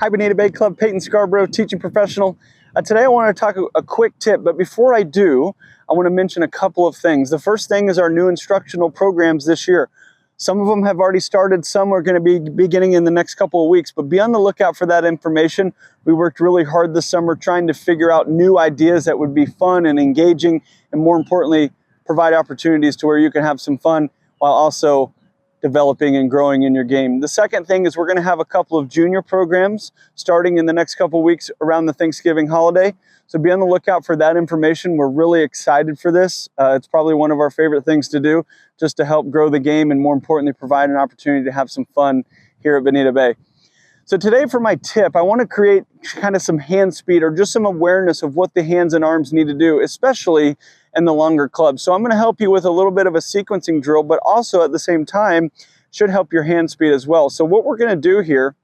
Hi, Bonita Bay Club, Payton Scarbrough, teaching professional. Today I want to talk a quick tip, but before I do, I want to mention a couple of things. The first thing is our new instructional programs this year. Some of them have already started, some are going to be beginning in the next couple of weeks, but be on the lookout for that information. We worked really hard this summer trying to figure out new ideas that would be fun and engaging, and more importantly, provide opportunities to where you can have some fun while also developing and growing in your game. The second thing is we're going to have a couple of junior programs starting in the next couple of weeks around the Thanksgiving holiday. So be on the lookout for that information. We're really excited for this. It's probably one of our favorite things to do, just to help grow the game and more importantly, provide an opportunity to have some fun here at Bonita Bay. So today for my tip, I want to create kind of some hand speed or just some awareness of what the hands and arms need to do, especially in the longer clubs. So I'm going to help you with a little bit of a sequencing drill, but also at the same time should help your hand speed as well. So what we're going to do here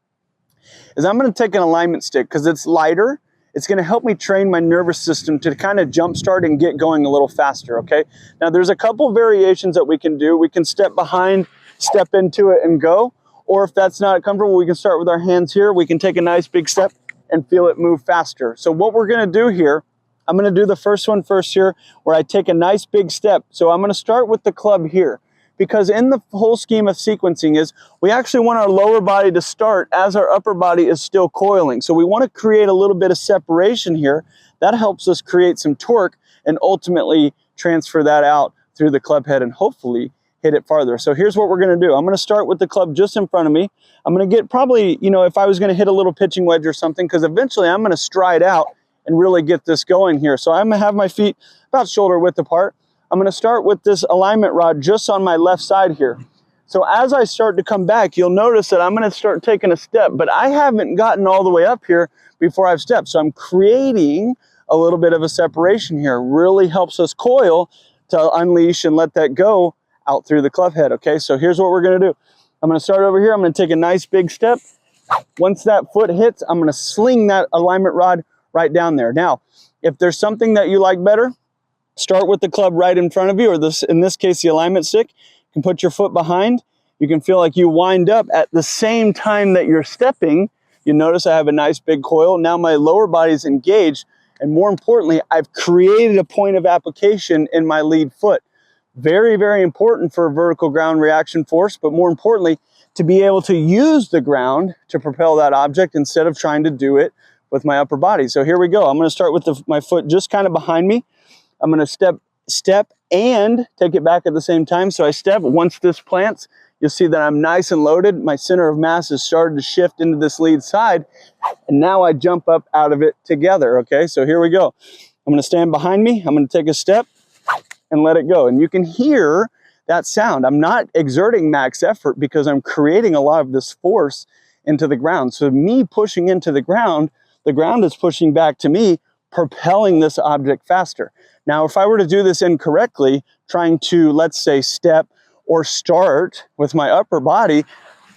is I'm going to take an alignment stick because it's lighter. It's going to help me train my nervous system to kind of jumpstart and get going a little faster, okay? Now there's a couple variations that we can do. We can step behind, step into it and go. Or if that's not comfortable, we can start with our hands here. We can take a nice big step and feel it move faster. So what we're going to do here, I'm going to do the first one first here, where I take a nice big step. So I'm going to start with the club here, because in the whole scheme of sequencing is we actually want our lower body to start as our upper body is still coiling. So we want to create a little bit of separation here. That helps us create some torque and ultimately transfer that out through the club head and hopefully hit it farther. So here's what we're going to do. I'm going to start with the club just in front of me. I'm going to get probably, if I was going to hit a little pitching wedge or something, because eventually I'm going to stride out and really get this going here. So I'm going to have my feet about shoulder width apart. I'm going to start with this alignment rod just on my left side here. So as I start to come back, you'll notice that I'm going to start taking a step, but I haven't gotten all the way up here before I've stepped. So I'm creating a little bit of a separation here. Really helps us coil to unleash and let that go out through the club head, okay? So here's what we're going to do. I'm going to start over here. I'm going to take a nice big step. Once that foot hits, I'm going to sling that alignment rod right down there. Now, if there's something that you like better, start with the club right in front of you, or in this case, the alignment stick. You can put your foot behind. You can feel like you wind up at the same time that you're stepping. You notice I have a nice big coil. Now my lower body's engaged, and more importantly, I've created a point of application in my lead foot. Very, very important for vertical ground reaction force, but more importantly, to be able to use the ground to propel that object instead of trying to do it with my upper body. So here we go. I'm going to start with my foot just kind of behind me. I'm going to step and take it back at the same time. So I step. Once this plants, you'll see that I'm nice and loaded. My center of mass has started to shift into this lead side, and now I jump up out of it together. Okay, so here we go. I'm going to stand behind me. I'm going to take a step and let it go. And you can hear that sound. I'm not exerting max effort because I'm creating a lot of this force into the ground. So me pushing into the ground is pushing back to me, propelling this object faster. Now, if I were to do this incorrectly, trying to, let's say, step or start with my upper body,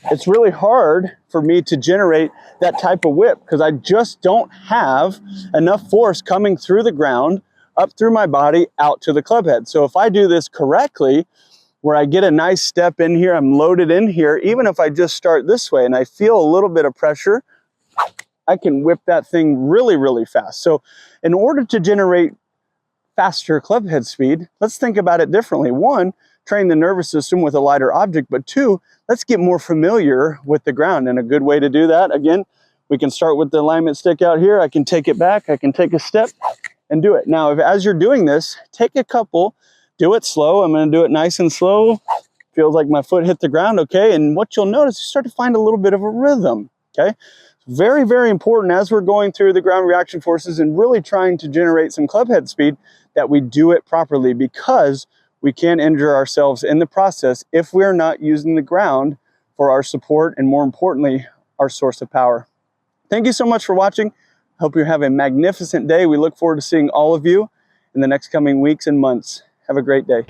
it's really hard for me to generate that type of whip because I just don't have enough force coming through the ground, up through my body, out to the club head. So if I do this correctly, where I get a nice step in here, I'm loaded in here, even if I just start this way and I feel a little bit of pressure, I can whip that thing really, really fast. So in order to generate faster club head speed, let's think about it differently. One, train the nervous system with a lighter object, but two, let's get more familiar with the ground. And a good way to do that, again, we can start with the alignment stick out here. I can take it back, I can take a step and do it. Now, as you're doing this, take a couple, do it slow. I'm going to do it nice and slow. Feels like my foot hit the ground, okay? And what you'll notice, you start to find a little bit of a rhythm, okay? Very, very important as we're going through the ground reaction forces and really trying to generate some club head speed that we do it properly, because we can injure ourselves in the process if we're not using the ground for our support and, more importantly, our source of power. Thank you so much for watching. Hope you have a magnificent day. We look forward to seeing all of you in the next coming weeks and months. Have a great day.